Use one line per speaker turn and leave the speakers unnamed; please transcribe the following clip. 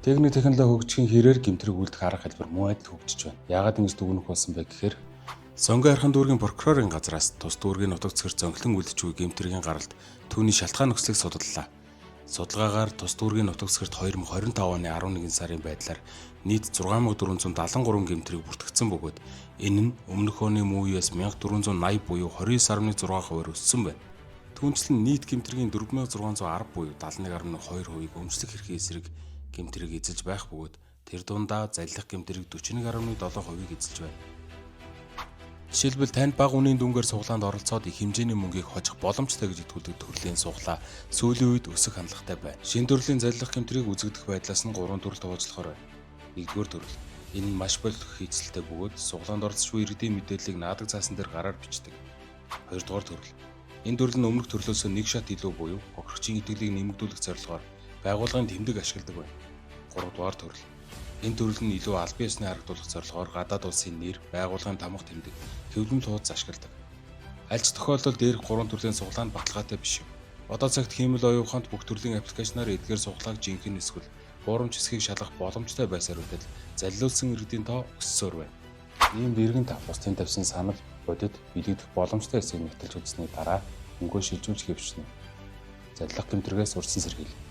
Техник технологи хөгжихийн хэрээр гэмтрийг үлдэх арга хэлбэр мөн адил хөгжиж байна. Яагаад ингэж дүгнэх болсон бэ гэхээр Сонгон архын дүүргийн прокурорын газраас тус дүүргийн нутаг цэцгэр зөнхлөн үлдэж буй гэмтрийн гаралт түүний шалтгаан нөхцөлийг судаллаа. Судалгаагаар тус дүүргийн нутаг цэцгэрт 2025 оны 11 сарын байдлаар нийт 6473 гэмтрийг бүртгэгдсэн бөгөөд энэ нь өмнөх оны мөн үеэс 1480 буюу 29.6% өссөн байна. Түүнчлэн нийт гэмтрийн 4610 буюу 71.2%-ийг өмчлөх эрхийн эсрэг гэмтрийг эзэлж байх бөгөөд тэр дундаа заллих гэмтрийг 41.7%-ийг эзэлж байна. Жишээлбэл танд бага үнийн дүнгээр суглаанд оролцоод их хэмжээний мөнгийг хожих боломжтой гэж итгүүлдэг төрлийн суглаа сүүлийн үед өсөх хандлагатай байна. Шинэ төрлийн заллих гэмтрийг үзэгдэх байдлаас нь 3 төрөлд хуваажлахаар байна. 1-р төрөл. Энэ нь маш болох хийцэлтэй бөгөөд суглаанд оролцож буй иргэдийн мэдээллийг наадаг цаасан дээр гараар бичдэг. 2-р төрөл. Энэ төрөл нь өмнөх төрлөөс нэг шат илүү буюу хохирогчийн итгэлийг нэмэгдүүлэх зорилгоор байгууллагын тэмдэг ашигладаг байна. 3-р төрөл. Энэ төрөл нь илүү албан ёсны харагдуулах зорилгоор гадаад улсын нэр, байгууллагын тамга тэмдэг, хэвлэмэл хуудас ашигладаг. Аль ч тохиолдолд дээрх 3 төрлийн суглаанд баталгаатай биш юм. Одоо цагт хиймэл оюун ухаанд бүх төрлийн аппликейшнаар эдгээр суглааг жинхэнэ эсвэл буурамч хэсгийг шалгах боломжтой байсаар үедэл заллиулсан иргэдийн тоо өссөөр байна. Ийм дэргэн бусдын тавьсан санал бодит билэгдэх боломжтой хэсгийг нэгтэлж үзсний дараа мөнгөө шилжүүлж хэвшинэ. Заллах гэмтрээс урьдчилан сэргийлнэ.